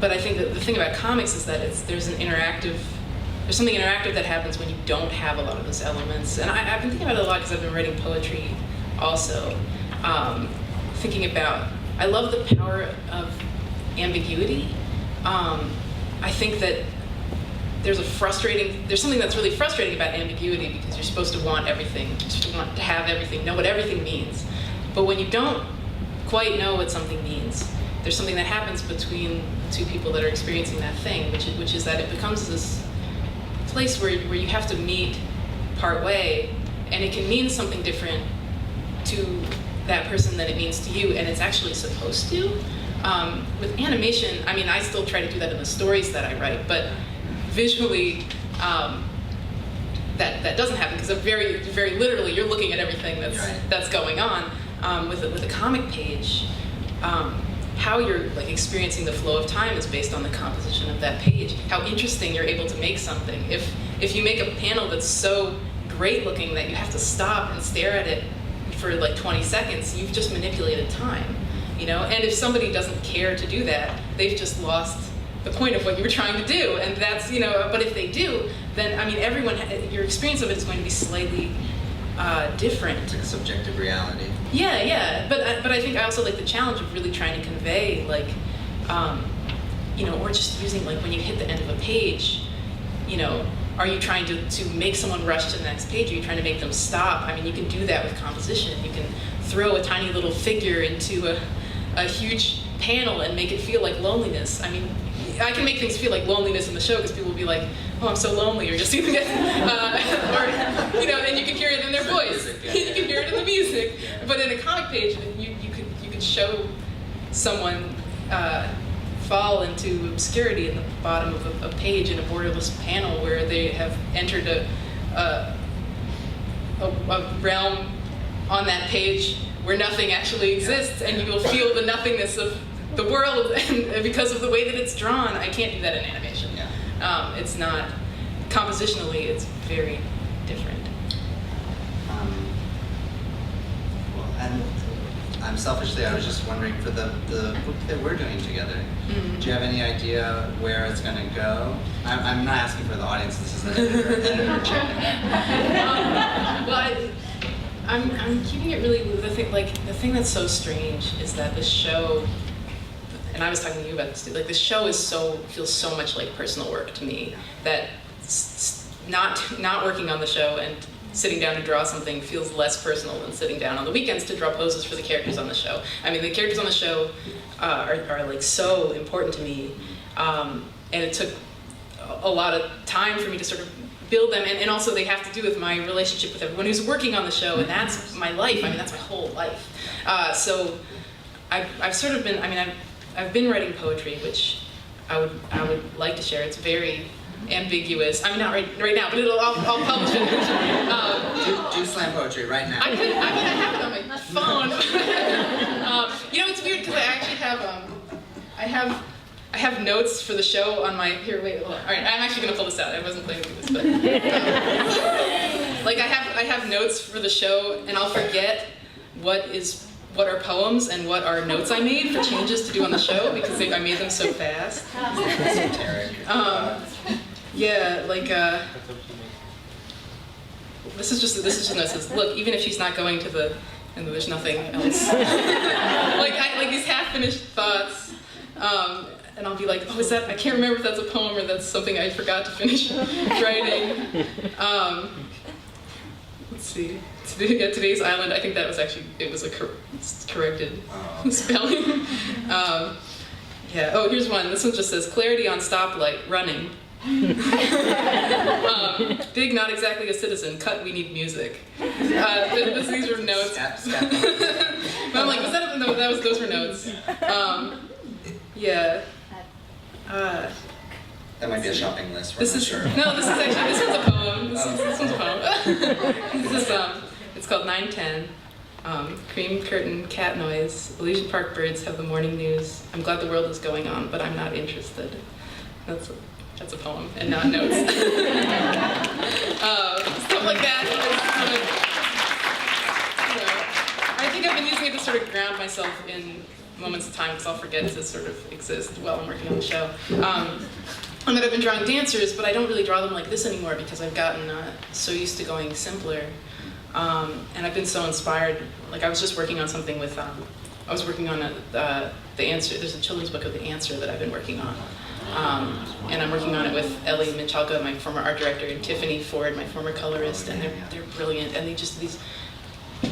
But I think that the thing about comics is that there's something interactive that happens when you don't have a lot of those elements. And I've been thinking about it a lot because I've been writing poetry also. Thinking about, I love the power of ambiguity. I think that there's something that's really frustrating about ambiguity because you're supposed to want everything, you want to have everything, know what everything means. But when you don't quite know what something means, there's something that happens between two people that are experiencing that thing, which is that it becomes this place where you have to meet part way, and it can mean something different to that person than it means to you, and it's actually supposed to. With animation, I mean, I still try to do that in the stories that I write, but visually, that doesn't happen, because very, very literally, you're looking at everything that's going on. With a comic page, how you're like experiencing the flow of time is based on the composition of that page. How interesting you're able to make something. If you make a panel that's so great looking that you have to stop and stare at it for like 20 seconds, you've just manipulated time, you know? And if somebody doesn't care to do that, they've just lost the point of what you were trying to do. And that's, you know, but if they do, then, I mean, your experience of it is going to be slightly different. It's like a subjective reality. Yeah, but I think I also like the challenge of really trying to convey, like, you know, or just using, like, when you hit the end of a page, you know, are you trying to make someone rush to the next page? Are you trying to make them stop? I mean, you can do that with composition. You can throw a tiny little figure into a huge panel and make it feel like loneliness. I mean, I can make things feel like loneliness in the show because people will be like, "Oh, I'm so lonely," or just see them get, or, you know, and you can hear it in their voice. You can hear it in the music. But in a comic page, you could show someone fall into obscurity in the bottom of a page in a borderless panel where they have entered a realm on that page where nothing actually exists, and you will feel the nothingness of the world, and because of the way that it's drawn. I can't do that in animation. It's not, compositionally, it's very different. Well, and selfishly, I was just wondering, for the book that we're doing together, do you have any idea where it's going to go? I'm not asking for the audience, this is an editor check. Well, I'm keeping it really, the thing that's so strange is that the show, and I was talking to you about this too, like the show feels so much like personal work to me, that not working on the show and sitting down to draw something feels less personal than sitting down on the weekends to draw poses for the characters on the show. I mean, the characters on the show are like so important to me, and it took a lot of time for me to sort of build them, and also they have to do with my relationship with everyone who's working on the show, and that's my life. I mean, that's my whole life. So I've sort of been, I mean, I've been writing poetry, which I would like to share. It's very ambiguous. I mean, not right now, but I'll publish it. Do slam poetry right now. I have it on my phone. You know, it's weird because I actually have I have notes for the show on my, here, wait, hold on. All right, I'm actually gonna pull this out. I wasn't planning to do this, but like I have notes for the show, and I'll forget what are poems and what are notes I made for changes to do on the show because I made them so fast. Yeah, like this is just notes. It says, look, even if she's not going to the, and there's nothing else. like these half-finished thoughts. And I'll be like, oh, is that, I can't remember if that's a poem or that's something I forgot to finish writing. Let's see. At Today's Island, I think that was actually, it was a corrected spelling. Yeah, oh, here's one. This one just says, clarity on stoplight, running. Big, not exactly a citizen, cut, we need music. These were notes. But I'm like, was that, no, those were notes. Yeah. That might be a shopping list. This is sure. No, this one's a poem. This one's a poem. This is it's called 9:10. Cream curtain, cat noise. Elysian Park birds have the morning news. I'm glad the world is going on, but I'm not interested. That's a poem and not notes. Stuff like that. I think I've been using it to sort of ground myself in moments of time because I'll forget to sort of exist while I'm working on the show. And that I've been drawing dancers, but I don't really draw them like this anymore because I've gotten so used to going simpler. And I've been so inspired. Like I was just working on something with, I was working on The Answer. There's a children's book of The Answer that I've been working on. And I'm working on it with Ellie Minchalka, my former art director, and Tiffany Ford, my former colorist, and they're brilliant. And they just,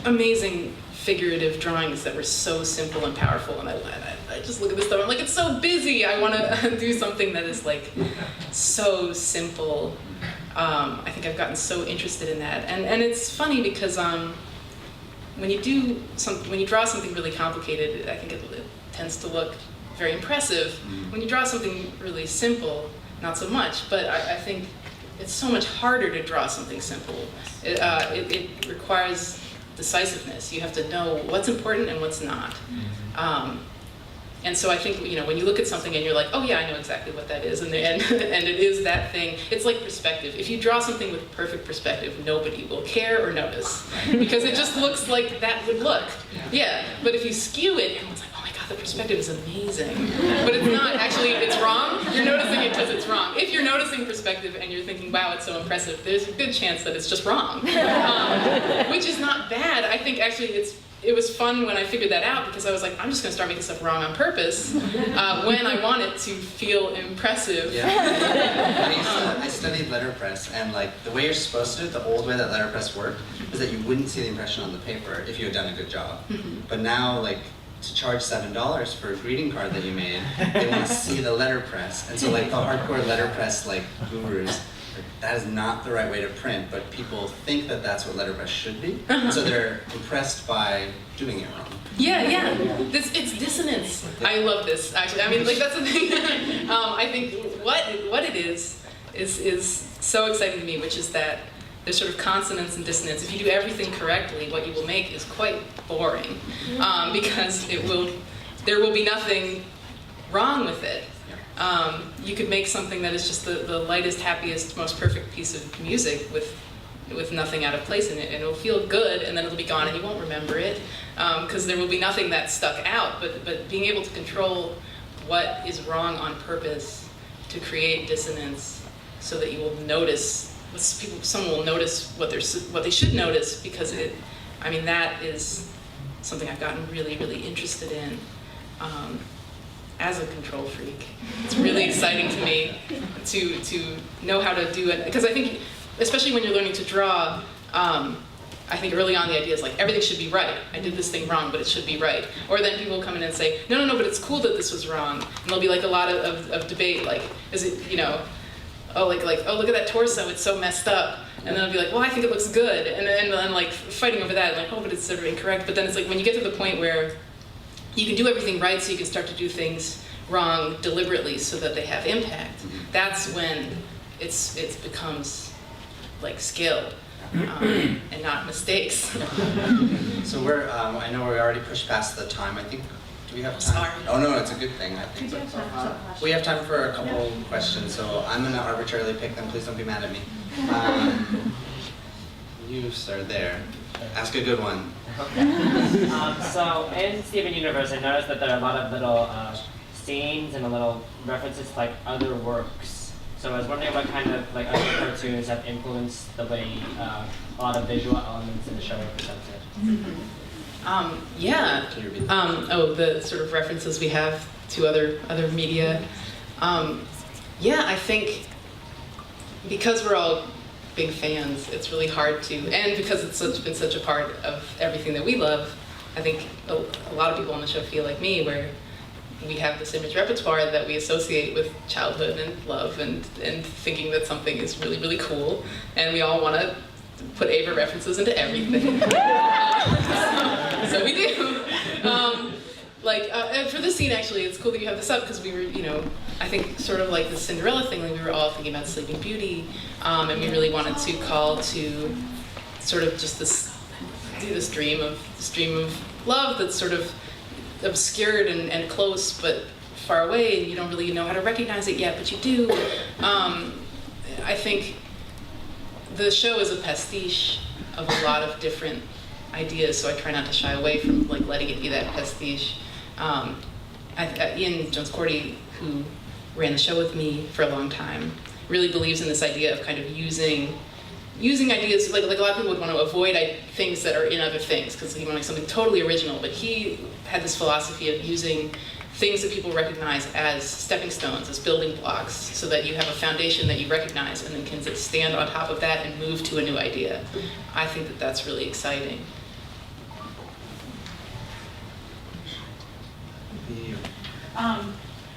amazing figurative drawings that were so simple and powerful, and I just look at this stuff, I'm like, it's so busy, I want to do something that is like so simple. I think I've gotten so interested in that, and it's funny because when you draw something really complicated, I think it tends to look very impressive. When you draw something really simple, not so much, but I think it's so much harder to draw something simple. It requires decisiveness. You have to know what's important and what's not. And so I think, when you look at something and you're like, oh yeah, I know exactly what that is, and it is that thing. It's like perspective. If you draw something with perfect perspective, nobody will care or notice, because it just looks like that would look. Yeah, but if you skew it, everyone's like, oh my God, the perspective is amazing. But it's not, actually, it's wrong. You're noticing it because it's wrong. If you're noticing perspective and you're thinking, wow, it's so impressive, there's a good chance that it's just wrong. Which is not bad. I think actually it was fun when I figured that out, because I was like, I'm just going to start making stuff wrong on purpose when I want it to feel impressive. Yeah. I studied letterpress, and like the way you're supposed to, the old way that letterpress worked, was that you wouldn't see the impression on the paper if you had done a good job. But now, like, to charge $7 for a greeting card that you made, they want to see the letterpress. And so like the hardcore letterpress like gurus, that is not the right way to print, but people think that that's what letterpress should be, so they're impressed by doing it wrong. Yeah. It's dissonance. I love this, actually. I mean, like, that's the thing. I think what it is so exciting to me, which is that there's sort of consonance and dissonance. If you do everything correctly, what you will make is quite boring, because there will be nothing wrong with it. You could make something that is just the lightest, happiest, most perfect piece of music with nothing out of place in it, and it'll feel good, and then it'll be gone, and you won't remember it, because there will be nothing that stuck out. But being able to control what is wrong on purpose to create dissonance, so that you will notice, someone will notice what they should notice, because that is something I've gotten really, really interested in. As a control freak, it's really exciting to me to know how to do it, because I think, especially when you're learning to draw, I think early on the idea is like, everything should be right. I did this thing wrong, but it should be right. Or then people come in and say, no, but it's cool that this was wrong. And there'll be like a lot of debate, like, is it, oh, look at that torso, it's so messed up. And then I'll be like, well, I think it looks good. And then like fighting over that, like, oh, but it's sort of incorrect. But then it's like, when you get to the point where you can do everything right, so you can start to do things wrong deliberately so that they have impact. That's when it becomes like skill and not mistakes. So I know we already pushed past the time. I think, do we have time? Sorry. Oh no, it's a good thing. I think we have time for a couple questions, so I'm going to arbitrarily pick them. Please don't be mad at me. You start there. Ask a good one. So in Steven Universe, I noticed that there are a lot of little scenes and little references to like other works. So I was wondering what kind of like other cartoons have influenced the way a lot of visual elements in the show are presented. The sort of references we have to other media. I think because we're all big fans, it's really hard to, and because it's been such a part of everything that we love, I think a lot of people on the show feel like me, where we have this image repertoire that we associate with childhood and love and thinking that something is really, really cool, and we all want to put Ava references into everything. So we do. For this scene, actually, it's cool that you have this up, because we were, I think sort of like the Cinderella thing, like we were all thinking about Sleeping Beauty, and we really wanted to call to sort of just this dream of love that's sort of obscured and close, but far away, and you don't really know how to recognize it yet, but you do. I think the show is a pastiche of a lot of different ideas, so I try not to shy away from like letting it be that pastiche. Ian Jones-Cordy, who ran the show with me for a long time, really believes in this idea of kind of using ideas, like a lot of people would want to avoid things that are in other things, because he wanted something totally original, but he had this philosophy of using things that people recognize as stepping stones, as building blocks, so that you have a foundation that you recognize and then can stand on top of that and move to a new idea. I think that that's really exciting.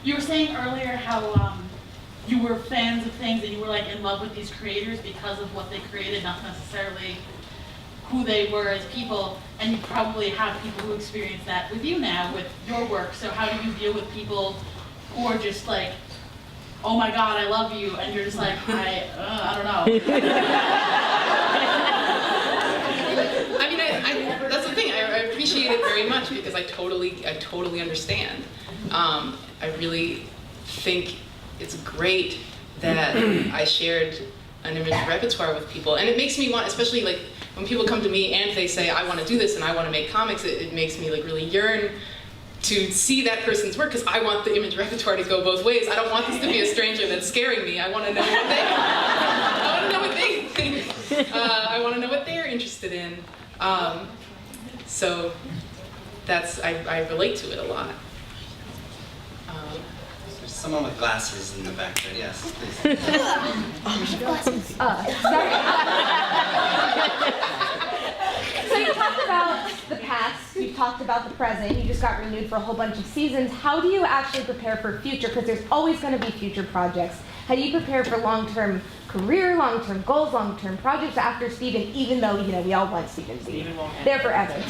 You were saying earlier how you were fans of things and you were like in love with these creators because of what they created, not necessarily who they were as people. And you probably have people who experience that with you now with your work. So how do you deal with people who are just like, oh my God, I love you, and you're just like, I don't know. I mean, that's the thing. I appreciate it very much because I totally understand. I really think it's great that I shared an image repertoire with people, and it makes me want, especially like when people come to me and they say, I want to do this and I want to make comics, it makes me like really yearn to see that person's work, because I want the image repertoire to go both ways. I don't want this to be a stranger that's scaring me. I want to know what they think. I want to know what they're interested in. So that's, I relate to it a lot. There's someone with glasses in the back there. Yes, please. So you talked about the past, you talked about the present, you just got renewed for a whole bunch of seasons. How do you actually prepare for future? Because there's always going to be future projects. How do you prepare for long-term career, long-term goals, long-term projects after Steven, even though, you know, we all want Steven to be there forever?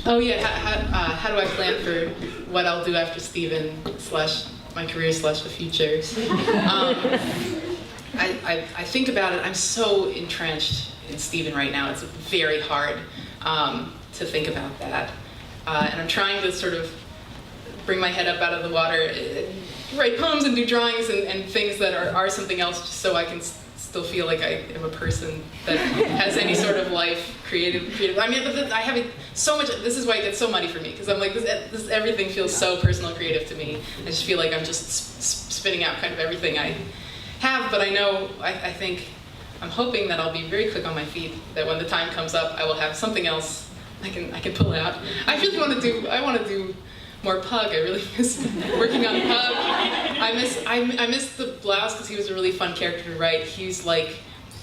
Oh yeah, how do I plan for what I'll do after Steven / my career / the future? I think about it. I'm so entrenched in Steven right now. It's very hard to think about that. And I'm trying to sort of bring my head up out of the water, write poems and do drawings and things that are something else, just so I can still feel like I am a person that has any sort of life, creative. I mean, I have so much. This is why it gets so muddy for me, because I'm like, this everything feels so personal, creative to me. I just feel like I'm just spinning out kind of everything I have, but I know, I think, I'm hoping that I'll be very quick on my feet, that when the time comes up, I will have something else I can pull out. I really want to do more Pug. I really miss working on Pug. I miss the Blouse because he was a really fun character to write. He's like,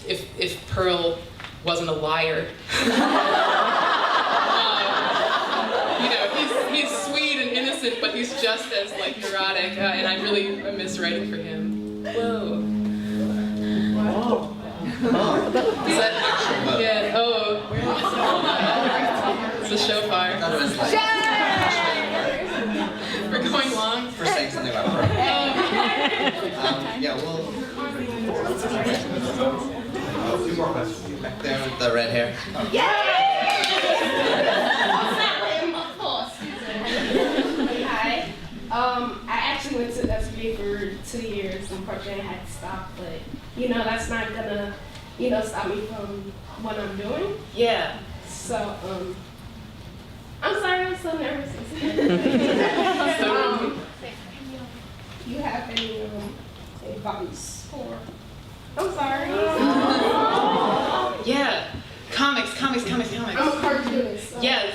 if Pearl wasn't a liar. You know, he's sweet and innocent, but he's just as like neurotic, and I miss writing for him. Whoa. Oh. Is that, yeah, oh. It's a shofar. I thought it was like, We're going long. for saying something about Pearl. Yeah, we'll. A few more questions. Back there with the red hair. Hi. I actually went to SBA for 2 years. Unfortunately, I had to stop, but you know that's not gonna, stop me from what I'm doing. Yeah. So, I'm sorry, I'm so nervous. You have any advice for? I'm sorry. Yeah. Comics. I'm a cartoonist. So. Yes.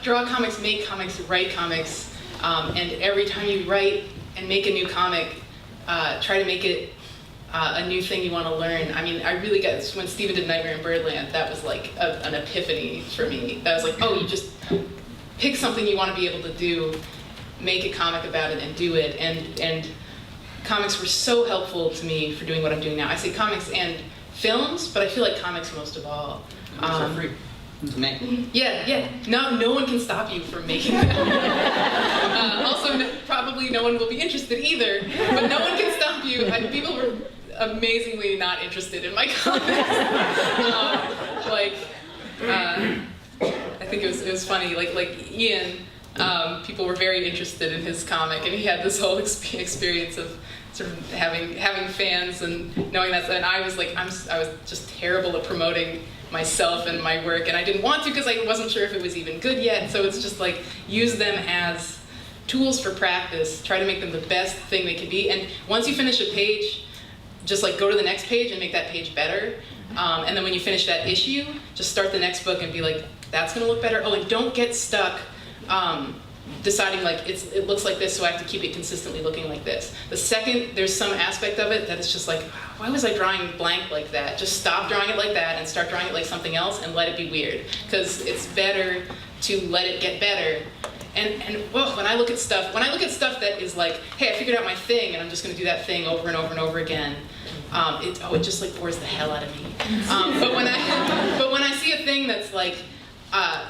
Draw comics, make comics, write comics, and every time you write and make a new comic, try to make it a new thing you want to learn. I mean, I really got, when Steven did Nightmare in Birdland, that was like an epiphany for me. That was like, oh, you just pick something you want to be able to do, make a comic about it, and do it. And comics were so helpful to me for doing what I'm doing now. I say comics and films, but I feel like comics most of all. Comics are free to make. Yeah. No one can stop you from making them. Also, probably no one will be interested either, but no one can stop you. People were amazingly not interested in my comics. I think it was funny. Like Ian, people were very interested in his comic, and he had this whole experience of sort of having fans and knowing that. And I was like, I was just terrible at promoting myself and my work, and I didn't want to because I wasn't sure if it was even good yet. So it's just like, use them as tools for practice. Try to make them the best thing they can be. And once you finish a page, just like go to the next page and make that page better. And then when you finish that issue, just start the next book and be like, that's gonna look better. Oh, and don't get stuck deciding like, it looks like this, so I have to keep it consistently looking like this. The second there's some aspect of it that is just like, why was I drawing blank like that? Just stop drawing it like that and start drawing it like something else and let it be weird. Because it's better to let it get better. And well, when I look at stuff that is like, hey, I figured out my thing, and I'm just going to do that thing over and over and over again, it just like bores the hell out of me. But when I see a thing that's like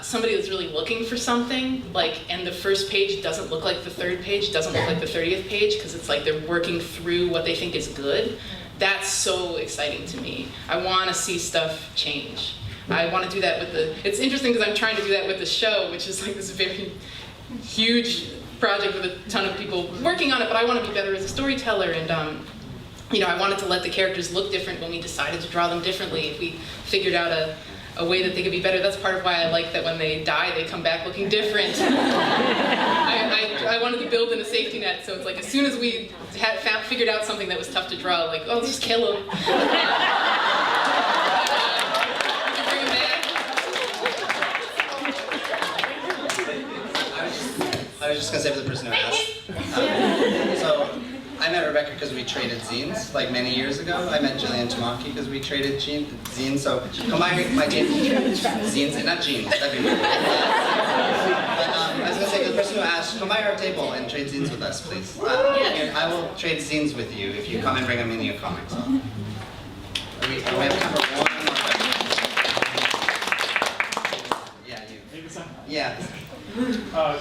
somebody that's really looking for something, like, and the first page doesn't look like the third page, doesn't look like the 30th page, because it's like they're working through what they think is good. That's so exciting to me. I want to see stuff change. I want to do that with it's interesting because I'm trying to do that with the show, which is like this very huge project with a ton of people working on it, but I want to be better as a storyteller, and you know, I wanted to let the characters look different when we decided to draw them differently. If we figured out a way that they could be better, that's part of why I like that when they die, they come back looking different. I wanted to build in a safety net, so it's like as soon as we had figured out something that was tough to draw, like, oh, just kill them. I was just gonna say for the person who asked. So I met Rebecca because we traded zines like many years ago. I met Jillian Tamaki because we traded zines. So come by my table, zines, not jeans. That'd be weird. But I was gonna say to the person who asked, come by our table and trade zines with us, please. Here, I will trade zines with you if you come and bring a mini of comics. We have time for one more question. Yeah, you. Yeah.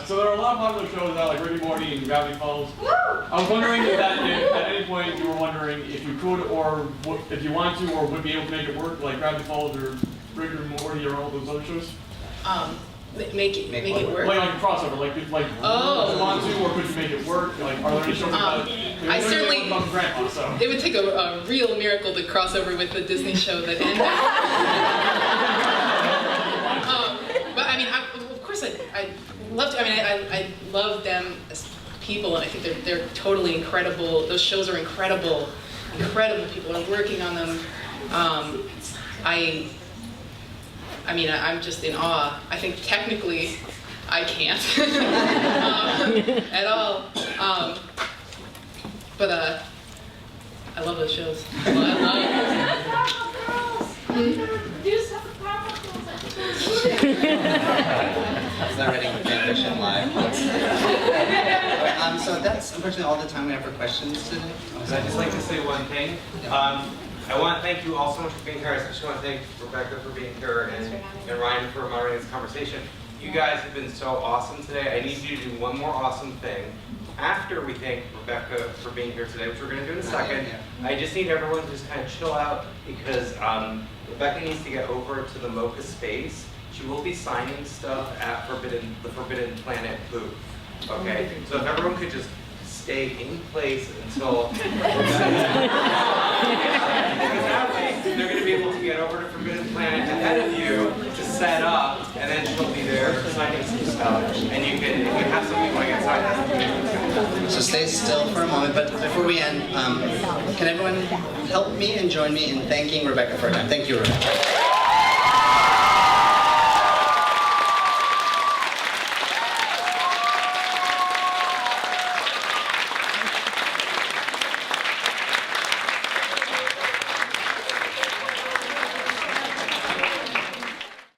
So there are a lot of popular shows now, like Rick and Morty and Gravity Falls. I was wondering if at any point you were wondering if you could, or if you want to, or would be able to make it work, like Gravity Falls or Rick and Morty or all those other shows. Make it work. Like a crossover, like would you want to, or could you make it work? Like, are there any shows that I certainly. about Grandpa, so. It would take a real miracle to cross over with the Disney show that ended. But I mean, of course, I love to. I mean, I love them as people, and I think they're totally incredible. Those shows are incredible people are working on them. I mean, I'm just in awe. I think technically, I can't at all. But I love those shows. Is that ready for Fanfiction Live? So that's unfortunately all the time we have for questions today. I'd just like to say one thing. I want to thank you all so much for being here. I especially want to thank Rebecca for being here and Ryan for moderating this conversation. You guys have been so awesome today. I need you to do one more awesome thing. After we thank Rebecca for being here today, which we're going to do in a second, I just need everyone to just kind of chill out because Rebecca needs to get over to the MoCCa space. She will be signing stuff at the Forbidden Planet booth. Okay? So if everyone could just stay in place until because that way they're going to be able to get over to Forbidden Planet ahead of you to set up, and then she'll be there signing some stuff, and you can have something going inside. So stay still for a moment, but before we end, can everyone help me and join me in thanking Rebecca for her time? Thank you, Rebecca.